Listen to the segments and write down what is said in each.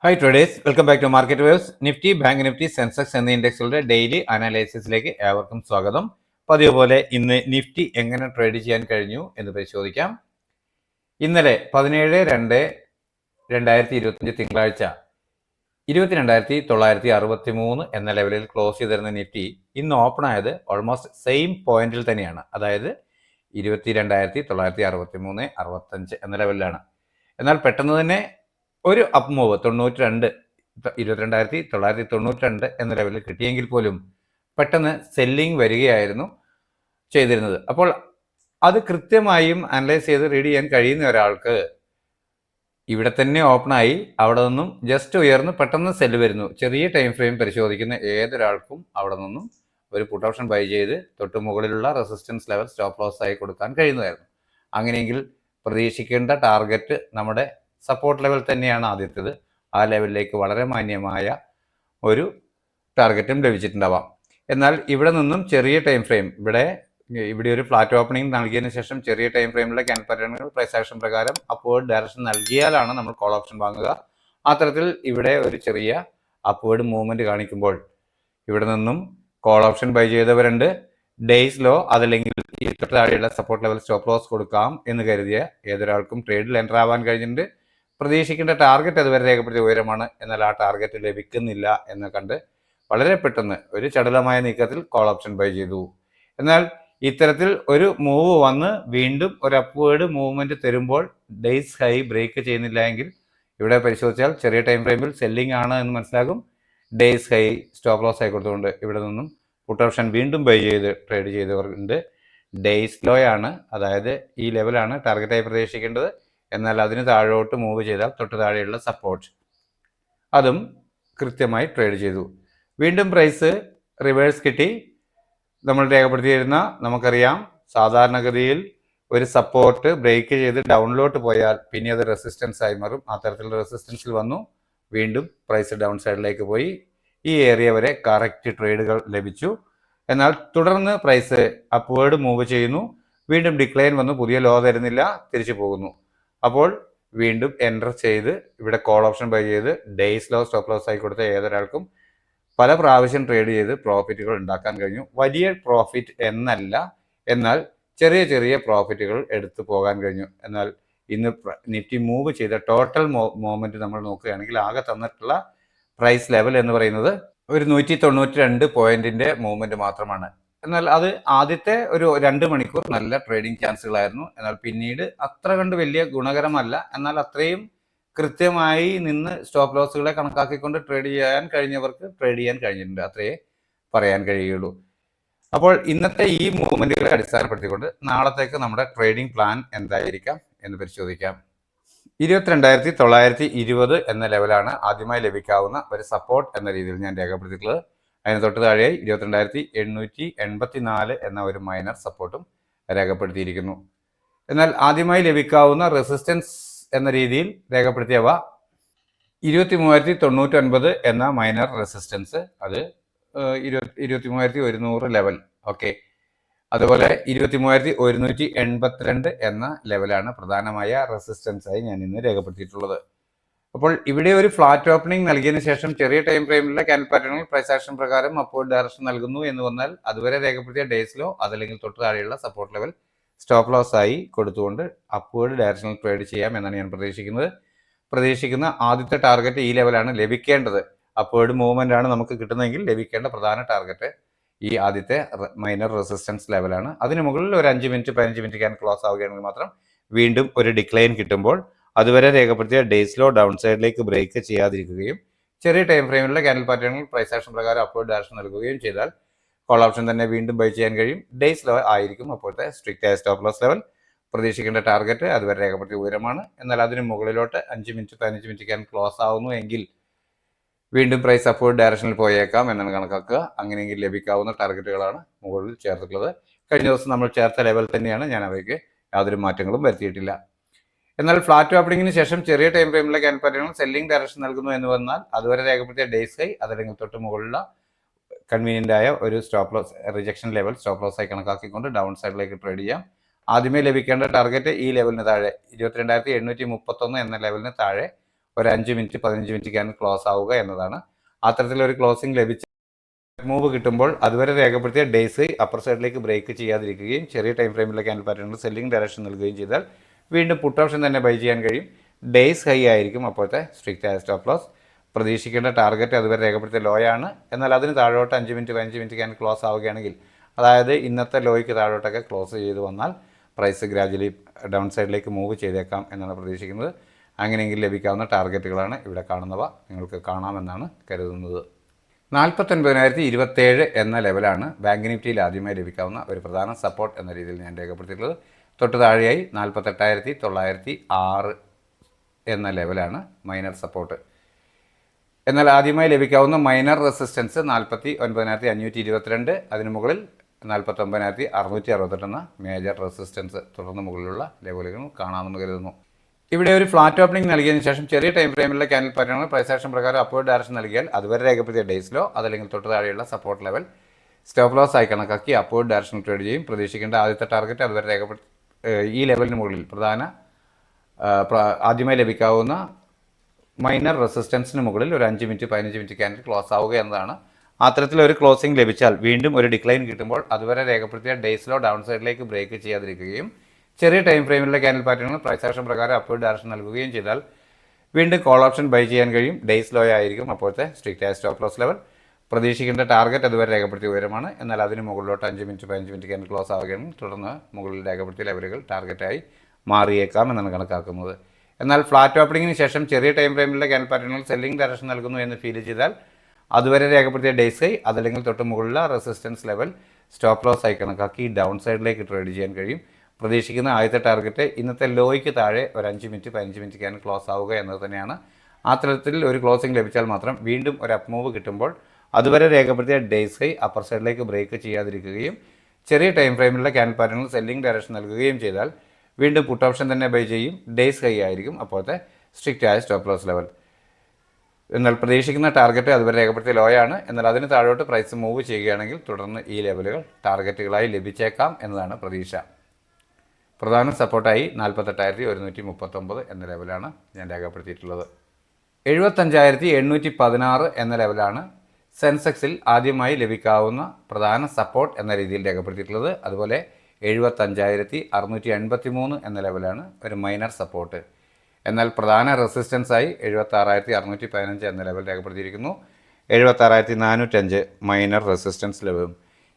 Hi traders, welcome back to market waves. Nifty, bank Nifty, Sensex എന്നീ ഇൻഡെക്സുകളുടെ daily അനാലിസിസിലേക്ക് ഏവർക്കും സ്വാഗതം. പതിവ് പോലെ ഇന്ന് നിഫ്റ്റി എങ്ങനെ ട്രേഡ് ചെയ്യാൻ കഴിഞ്ഞു എന്ന് പരിശോധിക്കാം. ഇന്നലെ 17/2/2025 തിങ്കളാഴ്ച 22,963 എന്ന ലെവലിൽ ക്ലോസ് ചെയ്തിരുന്ന നിഫ്റ്റി ഇന്ന് ഓപ്പൺ ആയത് ഓൾമോസ്റ്റ് സെയിം പോയിന്റിൽ തന്നെയാണ്, അതായത് 22,963.65 എന്ന ലെവലിലാണ്. എന്നാൽ പെട്ടെന്ന് തന്നെ ഒരു അപ്പ് മൂവ് 22,992 എന്ന ലെവലിൽ കിട്ടിയെങ്കിൽ പോലും പെട്ടെന്ന് സെല്ലിംഗ് വരികയായിരുന്നു ചെയ്തിരുന്നത്. അപ്പോൾ അത് കൃത്യമായും അനലൈസ് ചെയ്ത് റീഡ് ചെയ്യാൻ കഴിയുന്ന ഒരാൾക്ക് ഇവിടെ തന്നെ ഓപ്പണായി അവിടെ നിന്നും ജസ്റ്റ് ഉയർന്ന് പെട്ടെന്ന് സെല്ല് വരുന്നു. ചെറിയ ടൈം ഫ്രെയിം പരിശോധിക്കുന്ന ഏതൊരാൾക്കും അവിടെ നിന്നും ഒരു പുട്ട് ഓപ്ഷൻ ബൈ ചെയ്ത് തൊട്ട് മുകളിലുള്ള റെസിസ്റ്റൻസ് ലെവൽ സ്റ്റോപ്പ് ലോസ് ആയി കൊടുക്കാൻ കഴിയുന്നതായിരുന്നു. അങ്ങനെയെങ്കിൽ പ്രതീക്ഷിക്കേണ്ട ടാർഗറ്റ് നമ്മുടെ സപ്പോർട്ട് ലെവൽ തന്നെയാണ് ആദ്യത്തേത്. ആ ലെവലിലേക്ക് വളരെ മാന്യമായ ഒരു ടാർഗറ്റും ലഭിച്ചിട്ടുണ്ടാവാം. എന്നാൽ ഇവിടെ നിന്നും ചെറിയ ടൈം ഫ്രെയിം ഇവിടെ ഒരു ഫ്ലാറ്റ് ഓപ്പണിംഗ് നൽകിയതിനു ശേഷം ചെറിയ ടൈം ഫ്രെയിമിലെ ക്യാൻ പാറ്റേണുകൾ പ്രൈസ് ആക്ഷൻ പ്രകാരം അപ്വേർഡ് ഡയറക്ഷൻ നൽകിയാലാണ് നമ്മൾ കോൾ ഓപ്ഷൻ വാങ്ങുക. അത്തരത്തിൽ ഇവിടെ ഒരു ചെറിയ അപ്വേർഡ് മൂവ്മെന്റ് കാണിക്കുമ്പോൾ ഇവിടെ നിന്നും കോൾ ഓപ്ഷൻ ബൈ ചെയ്തവരുണ്ട്. ഡേയ്സ് ലോ അതല്ലെങ്കിൽ ഈ തൊട്ട് താഴെയുള്ള സപ്പോർട്ട് ലെവൽ സ്റ്റോപ്പ് ലോസ് കൊടുക്കാം എന്ന് കരുതിയ ഏതൊരാൾക്കും ട്രേഡിൽ എൻ്റർ ആവാൻ കഴിഞ്ഞിട്ടുണ്ട്. പ്രതീക്ഷിക്കേണ്ട ടാർഗറ്റ് അതുവരെ രേഖപ്പെടുത്തിയ ഉയരമാണ്, എന്നാൽ ആ ടാർഗറ്റ് ലഭിക്കുന്നില്ല എന്ന് കണ്ട് വളരെ പെട്ടെന്ന് ഒരു ചടുലമായ നീക്കത്തിൽ കോൾ ഓപ്ഷൻ ബൈ ചെയ്തു. എന്നാൽ ഇത്തരത്തിൽ ഒരു മൂവ് വന്ന് വീണ്ടും ഒരു അപ്വേർഡ് മൂവ്മെന്റ് തരുമ്പോൾ ഡേയ്സ് ഹൈ ബ്രേക്ക് ചെയ്യുന്നില്ല എങ്കിൽ ഇവിടെ പരിശോധിച്ചാൽ ചെറിയ ടൈം ഫ്രെയിമിൽ സെല്ലിംഗ് ആണ് എന്ന് മനസ്സിലാകും. ഡേയ്സ് ഹൈ സ്റ്റോപ്പ് ലോസ് ആയി കൊടുത്തുകൊണ്ട് ഇവിടെ നിന്നും പുട്ട് ഓപ്ഷൻ വീണ്ടും ബൈ ചെയ്ത് ട്രേഡ് ചെയ്തവരുണ്ട്. ഡേയ്സ് ലോ ആണ്, അതായത് ഈ ലെവലാണ് ടാർഗറ്റായി പ്രതീക്ഷിക്കേണ്ടത്. എന്നാൽ അതിന് താഴോട്ട് മൂവ് ചെയ്താൽ തൊട്ട് താഴെയുള്ള സപ്പോർട്ട് അതും കൃത്യമായി ട്രേഡ് ചെയ്തു. വീണ്ടും പ്രൈസ് റിവേഴ്സ് കിട്ടി. നമ്മൾ രേഖപ്പെടുത്തിയിരുന്ന നമുക്കറിയാം, സാധാരണഗതിയിൽ ഒരു സപ്പോർട്ട് ബ്രേക്ക് ചെയ്ത് ഡൗണിലോട്ട് പോയാൽ പിന്നെ അത് റെസിസ്റ്റൻസ് ആയി മാറും. ആ തരത്തിലുള്ള റെസിസ്റ്റൻസിൽ വന്നു, വീണ്ടും പ്രൈസ് ഡൗൺ സൈഡിലേക്ക് പോയി. ഈ ഏരിയ വരെ കറക്റ്റ് ട്രേഡുകൾ ലഭിച്ചു. എന്നാൽ തുടർന്ന് പ്രൈസ് അപ്വേർഡ് മൂവ് ചെയ്യുന്നു, വീണ്ടും ഡിക്ലൈൻ വന്നു, പുതിയ ലോ തരുന്നില്ല, തിരിച്ചു പോകുന്നു. അപ്പോൾ വീണ്ടും എൻ്റർ ചെയ്ത് ഇവിടെ കോൾ ഓപ്ഷൻ ബൈ ചെയ്ത് ഡേയ്സ് ലോ സ്റ്റോപ്പ് ലോസ് ആയി കൊടുത്ത ഏതൊരാൾക്കും പല പ്രാവശ്യം ട്രേഡ് ചെയ്ത് പ്രോഫിറ്റുകൾ ഉണ്ടാക്കാൻ കഴിഞ്ഞു. വലിയ പ്രോഫിറ്റ് എന്നല്ല, എന്നാൽ ചെറിയ ചെറിയ പ്രോഫിറ്റുകൾ എടുത്തു പോകാൻ കഴിഞ്ഞു. എന്നാൽ ഇന്ന് നിഫ്റ്റി മൂവ് ചെയ്ത ടോട്ടൽ മൂവ്മെന്റ് നമ്മൾ നോക്കുകയാണെങ്കിൽ ആകെ തന്നിട്ടുള്ള പ്രൈസ് ലെവൽ എന്ന് പറയുന്നത് ഒരു 192 പോയിന്റിന്റെ മൂവ്മെന്റ് മാത്രമാണ്. എന്നാൽ അത് ആദ്യത്തെ ഒരു 2 മണിക്കൂർ നല്ല ട്രേഡിംഗ് ചാൻസുകളായിരുന്നു. എന്നാൽ പിന്നീട് അത്ര കണ്ട് വലിയ ഗുണകരമല്ല. എന്നാൽ അത്രയും കൃത്യമായി നിന്ന് സ്റ്റോപ്പ് ലോസുകളെ കണക്കാക്കിക്കൊണ്ട് ട്രേഡ് ചെയ്യാൻ കഴിഞ്ഞവർക്ക് ട്രേഡ് ചെയ്യാൻ കഴിഞ്ഞിട്ടുണ്ട്, അത്രയേ പറയാൻ കഴിയുള്ളൂ. അപ്പോൾ ഇന്നത്തെ ഈ മൂവ്മെന്റുകളെ അടിസ്ഥാനപ്പെടുത്തിക്കൊണ്ട് നാളത്തേക്ക് നമ്മുടെ ട്രേഡിംഗ് പ്ലാൻ എന്തായിരിക്കാം എന്ന് പരിശോധിക്കാം. 22,920 എന്ന ലെവലാണ് ആദ്യമായി ലഭിക്കാവുന്ന ഒരു സപ്പോർട്ട് എന്ന രീതിയിൽ ഞാൻ രേഖപ്പെടുത്തിയിട്ടുള്ളത്. അതിന് തൊട്ട് താഴെയായി 22,884 എന്ന ഒരു മൈനർ സപ്പോർട്ടും രേഖപ്പെടുത്തിയിരിക്കുന്നു. എന്നാൽ ആദ്യമായി ലഭിക്കാവുന്ന റെസിസ്റ്റൻസ് എന്ന രീതിയിൽ രേഖപ്പെടുത്തിയവ 23,099 എന്ന മൈനർ റെസിസ്റ്റൻസ്, അത് 23,100 ലെവൽ. ഓക്കെ, അതുപോലെ 23,182 എന്ന ലെവലാണ് പ്രധാനമായ റെസിസ്റ്റൻസ് ആയി ഞാൻ ഇന്ന് രേഖപ്പെടുത്തിയിട്ടുള്ളത്. അപ്പോൾ ഇവിടെ ഒരു ഫ്ലാറ്റ് ഓപ്പണിംഗ് നൽകിയതിനു ശേഷം ചെറിയ ടൈം ഫ്രെയിമിലെ ക്യാൻഡിൽ പാറ്റേണുകൾ പ്രൈസ് ആക്ഷൻ പ്രകാരം അപ്വേർഡ് ഡയറക്ഷൻ നൽകുന്നു എന്ന് വന്നാൽ അതുവരെ രേഖപ്പെടുത്തിയ ഡേയ്സ് ലോ അതല്ലെങ്കിൽ തൊട്ട് താഴെയുള്ള സപ്പോർട്ട് ലെവൽ സ്റ്റോപ്പ് ലോസ് ആയി കൊടുത്തുകൊണ്ട് അപ്വേർഡ് ഡയറക്ഷനിൽ ട്രേഡ് ചെയ്യാം എന്നാണ് ഞാൻ പ്രതീക്ഷിക്കുന്ന ആദ്യത്തെ ടാർഗറ്റ് ഈ ലെവലാണ് ലഭിക്കേണ്ടത്. അപ്വേർഡ് മൂവ്മെന്റ് ആണ് നമുക്ക് കിട്ടുന്നതെങ്കിൽ ലഭിക്കേണ്ട പ്രധാന ടാർഗറ്റ് ഈ ആദ്യത്തെ മൈനർ റെസിസ്റ്റൻസ് ലെവലാണ്. അതിന് മുകളിൽ ഒരു 5 മിനിറ്റ് 15 മിനിറ്റ് ക്യാൻ ക്ലോസ് ആവുകയാണെങ്കിൽ മാത്രം വീണ്ടും ഒരു ഡിക്ലൈൻ കിട്ടുമ്പോൾ അതുവരെ രേഖപ്പെടുത്തിയ ഡേയ്സ് ലോ ഡൗൺ സൈഡിലേക്ക് ബ്രേക്ക് ചെയ്യാതിരിക്കുകയും ചെറിയ ടൈം ഫ്രെയിമിലുള്ള ക്യാൻഡിൽ പാറ്റേണുകൾ പ്രൈസ് ആക്ഷൻ പ്രകാരം അപ്വേർഡ് ഡയറക്ഷൻ നൽകുകയും ചെയ്താൽ കോൾ ഓപ്ഷൻ തന്നെ വീണ്ടും ബൈ ചെയ്യാൻ കഴിയും. ഡേയ്സ് ലോ ആയിരിക്കും അപ്പോഴത്തെ സ്ട്രിക്റ്റ് ആയ സ്റ്റോപ്പ് ലോസ് ലെവൽ. പ്രതീക്ഷിക്കേണ്ട ടാർഗറ്റ് അതുവരെ രേഖപ്പെടുത്തിയ ഉയരമാണ്. എന്നാൽ അതിന് മുകളിലോട്ട് 5 മിനിറ്റ് 15 മിനിറ്റ് ക്യാൻ ക്ലോസ് ആവുന്നു എങ്കിൽ വീണ്ടും പ്രൈസ് അപ്വേർഡ് ഡയറക്ഷനിൽ പോയേക്കാം എന്നാണ് കണക്കാക്കുക. അങ്ങനെയെങ്കിൽ ലഭിക്കാവുന്ന ടാർഗറ്റുകളാണ് മുകളിൽ ചേർത്തിട്ടുള്ളത്. കഴിഞ്ഞ ദിവസം നമ്മൾ ചേർത്ത ലെവൽ തന്നെയാണ്, ഞാൻ അവയ്ക്ക് യാതൊരു മാറ്റങ്ങളും വരുത്തിയിട്ടില്ല. എന്നാൽ ഫ്ലാറ്റ് ഓപ്പണിംഗിന് ശേഷം ചെറിയ ടൈം ഫ്രെയിമിലെ ക്യാൻഡിൽ പാറ്റേണുകൾ സെല്ലിംഗ് ഡയറക്ഷൻ നൽകുന്നു എന്ന് വന്നാൽ അതുവരെ രേഖപ്പെടുത്തിയ ഡേയ്സ് ഹൈ അതല്ലെങ്കിൽ തൊട്ട് മുകളിലുള്ള കൺവീനിയന്റ് ആയ ഒരു stop loss rejection level stop loss ആയി കണക്കാക്കിക്കൊണ്ട് ഡൗൺ സൈഡിലേക്ക് ട്രേഡ് ചെയ്യാം. ആദ്യമേ ലഭിക്കേണ്ട ടാർഗറ്റ് ഈ ലെവലിന് താഴെ 22,831 എന്ന ലെവലിന് താഴെ ഒരു 5 മിനിറ്റ് 15 മിനിറ്റിക്കാണ് ക്ലോസ് ആവുക എന്നതാണ്. അത്തരത്തിലൊരു ക്ലോസിംഗ് ലഭിച്ച മൂവ് കിട്ടുമ്പോൾ അതുവരെ രേഖപ്പെടുത്തിയ ഡേയ്സ് അപ്പർ സൈഡിലേക്ക് ബ്രേക്ക് ചെയ്യാതിരിക്കുകയും ചെറിയ ടൈം ഫ്രെയിമിലെ ക്യാൻഡിൽ പാറ്റേണുകൾ സെല്ലിംഗ് ഡയറക്ഷൻ നൽകുകയും ചെയ്താൽ വീണ്ടും പുട്ട് ഓപ്ഷൻ തന്നെ ബൈ ചെയ്യാൻ കഴിയും. ഡേയ്സ് ഹൈ ആയിരിക്കും അപ്പോഴത്തെ സ്ട്രിക്റ്റ് ആയ സ്റ്റോപ്പ് ലോസ്. പ്രതീക്ഷിക്കേണ്ട ടാർഗറ്റ് അതുവരെ രേഖപ്പെടുത്തിയ ലോ ആണ്. എന്നാൽ അതിന് താഴോട്ട് 5 മിനിറ്റ് 15 മിനിറ്റ് ക്യാൻഡിൽ ക്ലോസ് ആവുകയാണെങ്കിൽ, അതായത് ഇന്നത്തെ ലോയ്ക്ക് താഴോട്ടൊക്കെ ക്ലോസ് ചെയ്ത് വന്നാൽ പ്രൈസ് ഗ്രാജുവലി ഡൗൺ സൈഡിലേക്ക് മൂവ് ചെയ്തേക്കാം എന്നാണ് പ്രതീക്ഷിക്കുന്നത്. അങ്ങനെയെങ്കിൽ ലഭിക്കാവുന്ന ടാർഗറ്റുകളാണ് ഇവിടെ കാണുന്നവ. നിങ്ങൾക്ക് കാണാമെന്നാണ് കരുതുന്നത്. 49,027 എന്ന ലെവലാണ് ബാങ്ക് നിഫ്റ്റിയിൽ ആദ്യമായി ലഭിക്കാവുന്ന ഒരു പ്രധാന സപ്പോർട്ട് എന്ന രീതിയിൽ ഞാൻ രേഖപ്പെടുത്തിയിട്ടുള്ളത്. തൊട്ട് താഴെയായി 48,906 എന്ന ലെവലാണ് മൈനർ സപ്പോർട്ട്. എന്നാൽ ആദ്യമായി ലഭിക്കാവുന്ന മൈനർ റെസിസ്റ്റൻസ് 49,522, അതിന് മുകളിൽ 49,668 എന്ന മേജർ റെസിസ്റ്റൻസ്, തുടർന്ന് മുകളിലുള്ള ലെവലുകൾ കാണാമെന്ന് കരുതുന്നു. ഇവിടെ ഒരു ഫ്ലാറ്റ് ഓപ്പണിംഗ് നൽകിയതിനു ശേഷം ചെറിയ ടൈം ഫ്രെയിമിലെ ക്യാൻഡിൽ പാറ്റേണുകൾ പ്രൈസ് ആക്ഷൻ പ്രകാരം അപ്വേർഡ് ഡയറക്ഷൻ നൽകിയാൽ അതുവരെ രേഖപ്പെടുത്തിയ ഡേയ്സിലോ അതല്ലെങ്കിൽ തൊട്ട് താഴെയുള്ള സപ്പോർട്ട് ലെവൽ സ്റ്റോപ്പ് ലോസ് ആയി കണക്കാക്കി അപ്വേർഡ് ഡയറക്ഷൻ ട്രേഡ് ചെയ്യും. പ്രതീക്ഷിക്കേണ്ട ആദ്യത്തെ ടാർഗറ്റ് അതുവരെ ഈ ലെവലിന് മുകളിൽ ആദ്യമായി ലഭിക്കാവുന്ന മൈനർ റെസിസ്റ്റൻസിന് മുകളിൽ ഒരു 5 മിനിറ്റ് 15 മിനിറ്റ് ക്യാൻഡിൽ ക്ലോസ് ആവുക എന്നതാണ്. അത്തരത്തിലൊരു ക്ലോസിംഗ് ലഭിച്ചാൽ വീണ്ടും ഒരു ഡിക്ലൈൻ കിട്ടുമ്പോൾ അതുവരെ രേഖപ്പെടുത്തിയ ഡേയ്സിലോ ഡൗൺ സൈഡിലേക്ക് ബ്രേക്ക് ചെയ്യാതിരിക്കുകയും ചെറിയ ടൈം ഫ്രെയിമിലെ ക്യാൻഡിൽ പാറ്റേണുകൾ പ്രൈസ് ആക്ഷൻ പ്രകാരം അപ്വേർഡ് ഡയറക്ഷൻ നൽകുകയും ചെയ്താൽ വീണ്ടും കോൾ ഓപ്ഷൻ ബൈ ചെയ്യാൻ കഴിയും. ഡേയ്സ് ലോ ആയിരിക്കും അപ്പോഴത്തെ സ്ട്രിക്റ്റ് ആയ സ്റ്റോപ്പ് ലോസ് ലെവൽ. പ്രതീക്ഷിക്കേണ്ട ടാർഗറ്റ് അതുവരെ രേഖപ്പെടുത്തിയ ഉയരമാണ്. എന്നാൽ അതിന് മുകളിലോട്ട് 5 മിനിറ്റ് 15 മിനിറ്റ് ക്യാൻഡിൽ ക്ലോസ് ആവുകയും തുടർന്ന് മുകളിൽ രേഖപ്പെടുത്തിയ ലെവലുകൾ ടാർഗറ്റായി മാറിയേക്കാം എന്നാണ് കണക്കാക്കുന്നത്. എന്നാൽ ഫ്ലാറ്റ് ഓപ്പണിങ്ങിന് ശേഷം ചെറിയ ടൈം ഫ്രെയിമിലെ ക്യാൻഡിൽ പാറ്റേണുകൾ സെല്ലിംഗ് ഡയറക്ഷൻ നൽകുന്നു എന്ന് ഫീൽ ചെയ്താൽ അതുവരെ രേഖപ്പെടുത്തിയ ഡേയ്സ് ഹൈ അതല്ലെങ്കിൽ തൊട്ട് മുകളിലുള്ള റെസിസ്റ്റൻസ് ലെവൽ സ്റ്റോപ്പ് ലോസ് ആയി കണക്കാക്കി ഡൗൺ സൈഡിലേക്ക് ട്രേഡ് ചെയ്യാൻ കഴിയും. പ്രതീക്ഷിക്കുന്ന ആദ്യത്തെ ടാർഗറ്റ് ഇന്നത്തെ ലോയ്ക്ക് താഴെ ഒരു 5 മിനിറ്റ് 15 മിനിറ്റ് ക്യാൻഡിൽ ക്ലോസ് ആവുക എന്നത് തന്നെയാണ്. ആ തരത്തിൽ ഒരു ക്ലോസിംഗ് ലഭിച്ചാൽ മാത്രം വീണ്ടും ഒരു അപ്പ് മൂവ് കിട്ടുമ്പോൾ അതുവരെ രേഖപ്പെടുത്തിയ ഡേയ്സ് ഹൈ അപ്പർ സൈഡിലേക്ക് ബ്രേക്ക് ചെയ്യാതിരിക്കുകയും ചെറിയ ടൈം ഫ്രെയിമിലുള്ള ക്യാൻഡിൽ പാറ്റേണുകൾ സെല്ലിംഗ് ഡയറക്ഷൻ നൽകുകയും ചെയ്താൽ വീണ്ടും പുട്ട് ഓപ്ഷൻ തന്നെ ബൈ ചെയ്യും. ഡേയ്സ് ഹൈ ആയിരിക്കും അപ്പോഴത്തെ സ്ട്രിക്റ്റ് ആയ സ്റ്റോപ്പ് ലോസ് ലെവൽ. എന്നാൽ പ്രതീക്ഷിക്കുന്ന ടാർഗറ്റ് അതുവരെ രേഖപ്പെടുത്തിയ ലോ ആണ്. എന്നാൽ അതിന് താഴോട്ട് പ്രൈസ് മൂവ് ചെയ്യുകയാണെങ്കിൽ തുടർന്ന് ഈ ലെവലുകൾ ടാർഗറ്റുകളായി ലഭിച്ചേക്കാം എന്നതാണ് പ്രതീക്ഷ. പ്രധാന സപ്പോർട്ടായി 48,139 എന്ന ലെവലാണ് ഞാൻ രേഖപ്പെടുത്തിയിട്ടുള്ളത്. 75,816 എന്ന ലെവലാണ് സെൻസെക്സിൽ ആദ്യമായി ലഭിക്കാവുന്ന പ്രധാന സപ്പോർട്ട് എന്ന രീതിയിൽ രേഖപ്പെടുത്തിയിട്ടുള്ളത്. അതുപോലെ 75,683 എന്ന ലെവലാണ് ഒരു മൈനർ സപ്പോർട്ട്. എന്നാൽ പ്രധാന റെസിസ്റ്റൻസായി 76,615 എന്ന ലെവൽ രേഖപ്പെടുത്തിയിരിക്കുന്നു. 76,405 മൈനർ റെസിസ്റ്റൻസ് ലെവലും.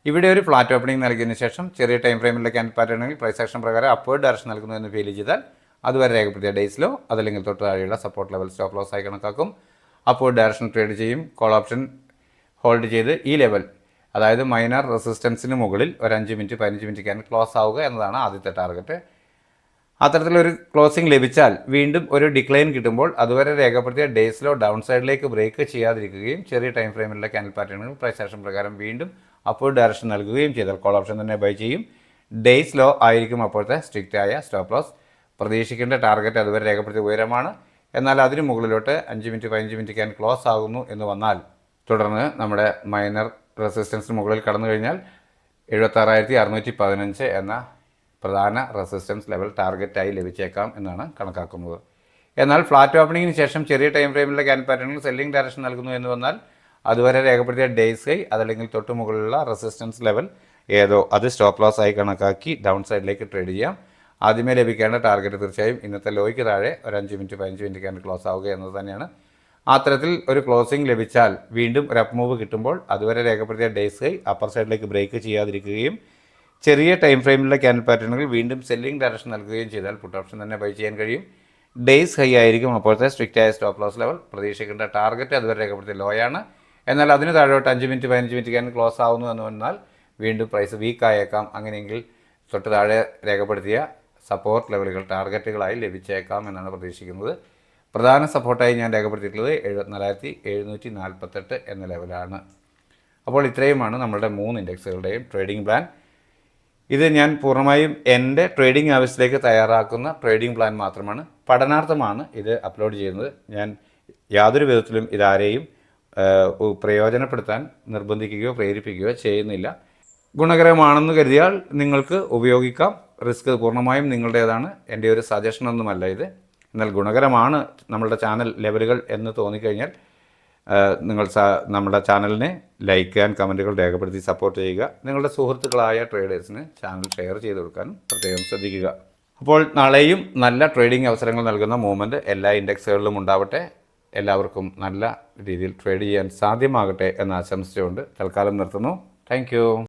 ഇവിടെ ഒരു ഫ്ലാറ്റ് ഓപ്പണിംഗ് നൽകിയതിനു ശേഷം ചെറിയ ടൈം ഫ്രെയിമിലെ ക്യാൻഡിൽ പാറ്റേണുകളിൽ പ്രൈസ് ആക്ഷൻ പ്രകാരം അപ്വേർഡ് ഡയറക്ഷൻ നൽകുന്നു എന്ന് ഫീൽ ചെയ്താൽ അതുവരെ രേഖപ്പെടുത്തിയ ഡേയ്സിലോ അതല്ലെങ്കിൽ തൊട്ട് താഴെയുള്ള സപ്പോർട്ട് ലെവൽ സ്റ്റോപ്പ് ലോസ് ആയി കണക്കാക്കും. അപ്വേർഡ് ഡയറക്ഷൻ ട്രേഡ് ചെയ്യും. കോൾ ഓപ്ഷൻ ഹോൾഡ് ചെയ്ത് ഈ ലെവൽ, അതായത് മൈനർ റെസിസ്റ്റൻസിന് മുകളിൽ ഒരു 5 മിനിറ്റ് 15 മിനിറ്റ് ക്യാൻഡിൽ ക്ലോസ് ആവുക എന്നതാണ് ആദ്യത്തെ ടാർഗറ്റ്. അത്തരത്തിലൊരു ക്ലോസിംഗ് ലഭിച്ചാൽ വീണ്ടും ഒരു ഡിക്ലൈൻ കിട്ടുമ്പോൾ അതുവരെ രേഖപ്പെടുത്തിയ ഡേയ്സിലോ ഡൗൺ സൈഡിലേക്ക് ബ്രേക്ക് ചെയ്യാതിരിക്കുകയും ചെറിയ ടൈം ഫ്രെയിമിലുള്ള ക്യാൻഡിൽ പാറ്റേണുകൾ പ്രൈസ് ആക്ഷൻ പ്രകാരം വീണ്ടും അപ്വേർഡ് ഡയറക്ഷൻ നൽകുകയും ചെയ്താൽ കോൾ ഓപ്ഷൻ തന്നെ ബൈ ചെയ്യും. ഡേയ്സ് ലോ ആയിരിക്കും അപ്പോഴത്തെ സ്ട്രിക്റ്റ് ആയ സ്റ്റോപ്പ് ലോസ്. പ്രതീക്ഷിക്കേണ്ട ടാർഗറ്റ് അതുവരെ രേഖപ്പെടുത്തിയ ഉയരമാണ്. എന്നാൽ അതിന് മുകളിലോട്ട് 5 മിനിറ്റ് 15 മിനിറ്റ് ക്യാൻഡിൽ ക്ലോസ് ആകുന്നു എന്ന് വന്നാൽ തുടർന്ന് നമ്മുടെ മൈനർ റെസിസ്റ്റൻസിന് മുകളിൽ കടന്നു കഴിഞ്ഞാൽ 76,615 എന്ന പ്രധാന റെസിസ്റ്റൻസ് ലെവൽ ടാർഗറ്റായി ലഭിച്ചേക്കാം എന്നാണ് കണക്കാക്കുന്നത്. എന്നാൽ ഫ്ലാറ്റ് ഓപ്പണിങ്ങിന് ശേഷം ചെറിയ ടൈം ഫ്രെയിമിലെ ക്യാൻഡിൽ പാറ്റേണുകൾ സെല്ലിംഗ് ഡയറക്ഷൻ നൽകുന്നു എന്ന് വന്നാൽ അതുവരെ രേഖപ്പെടുത്തിയ ഡേയ്സ് ഹൈ അതല്ലെങ്കിൽ തൊട്ട് മുകളിലുള്ള റെസിസ്റ്റൻസ് ലെവൽ ഏതോ അത് സ്റ്റോപ്പ് ലോസ് ആയി കണക്കാക്കി ഡൗൺ സൈഡിലേക്ക് ട്രേഡ് ചെയ്യാം. ആദ്യമേ ലഭിക്കേണ്ട ടാർഗറ്റ് തീർച്ചയായും ഇന്നത്തെ ലോയ്ക്ക് താഴെ ഒരു 5 മിനിറ്റ് 15 മിനിറ്റ് ക്യാൻഡിൽ ക്ലോസ് ആവുക എന്നത് തന്നെയാണ്. ആ തരത്തിൽ ഒരു ക്ലോസിംഗ് ലഭിച്ചാൽ വീണ്ടും ഒരു അപ്പ് മൂവ് കിട്ടുമ്പോൾ അതുവരെ രേഖപ്പെടുത്തിയ ഡേയ്സ് ഹൈ അപ്പർ സൈഡിലേക്ക് ബ്രേക്ക് ചെയ്യാതിരിക്കുകയും ചെറിയ ടൈം ഫ്രെയിമിലെ ക്യാൻഡിൽ പാറ്റേണുകൾ വീണ്ടും സെല്ലിംഗ് ഡയറക്ഷൻ നൽകുകയും ചെയ്താൽ പുട്ട് ഓപ്ഷൻ തന്നെ ബൈ ചെയ്യാൻ കഴിയും. ഡേയ്സ് ഹൈ ആയിരിക്കും അപ്പോഴത്തെ സ്ട്രിക്റ്റ് ആയ സ്റ്റോപ്പ് ലോസ് ലെവൽ. പ്രതീക്ഷിക്കേണ്ട ടാർഗറ്റ് അതുവരെ രേഖപ്പെടുത്തിയ ലോ ആണ്. എന്നാൽ അതിന് താഴോട്ട് 5 മിനിറ്റ് 15 മിനിറ്റ് ക്യാൻഡിൽ ക്ലോസ് ആവുന്നു എന്ന് വന്നാൽ വീണ്ടും പ്രൈസ് വീക്ക് ആയേക്കാം. അങ്ങനെയെങ്കിൽ തൊട്ട് താഴെ രേഖപ്പെടുത്തിയ സപ്പോർട്ട് ലെവലുകൾ ടാർഗറ്റുകളായി ലഭിച്ചേക്കാം എന്നാണ് പ്രതീക്ഷിക്കുന്നത്. പ്രധാന സപ്പോർട്ടായി ഞാൻ രേഖപ്പെടുത്തിയിട്ടുള്ളത് 74,748 എന്ന ലെവലാണ്. അപ്പോൾ ഇത്രയുമാണ് നമ്മളുടെ 3 ഇൻഡെക്സുകളുടെയും ട്രേഡിംഗ് പ്ലാൻ. ഇത് ഞാൻ പൂർണ്ണമായും എൻ്റെ ട്രേഡിംഗ് ആവശ്യത്തിലേക്ക് തയ്യാറാക്കുന്ന ട്രേഡിംഗ് പ്ലാൻ മാത്രമാണ്. പഠനാർത്ഥമാണ് ഇത് അപ്ലോഡ് ചെയ്യുന്നത്. ഞാൻ യാതൊരു വിധത്തിലും ഇതാരെയും പ്രയോജനപ്പെടുത്താൻ നിർബന്ധിക്കുകയോ പ്രേരിപ്പിക്കുകയോ ചെയ്യുന്നില്ല. ഗുണകരമാണെന്ന് കരുതിയാൽ നിങ്ങൾക്ക് ഉപയോഗിക്കാം. റിസ്ക് പൂർണ്ണമായും നിങ്ങളുടേതാണ്. എൻ്റെ ഒരു സജഷനൊന്നുമല്ല ഇത്. എന്നാൽ ഗുണകരമാണ് നമ്മളുടെ ചാനൽ ലെവലുകൾ എന്ന് തോന്നിക്കഴിഞ്ഞാൽ നിങ്ങൾ നമ്മുടെ ചാനലിനെ ലൈക്ക് ആൻഡ് കമൻറ്റുകൾ രേഖപ്പെടുത്തി സപ്പോർട്ട് ചെയ്യുക. നിങ്ങളുടെ സുഹൃത്തുക്കളായ ട്രേഡേഴ്സിന് ചാനൽ ഷെയർ ചെയ്ത് കൊടുക്കാനും പ്രത്യേകം ശ്രദ്ധിക്കുക. അപ്പോൾ നാളെയും നല്ല ട്രേഡിംഗ് അവസരങ്ങൾ നൽകുന്ന മൂവ്മെൻറ്റ് എല്ലാ ഇൻഡെക്സുകളിലും ഉണ്ടാവട്ടെ. എല്ലാവർക്കും നല്ല രീതിയിൽ ട്രേഡ് ചെയ്യാൻ സാധ്യമാകട്ടെ എന്ന് ആശംസിച്ചുകൊണ്ട് തൽക്കാലം നിർത്തുന്നു. താങ്ക്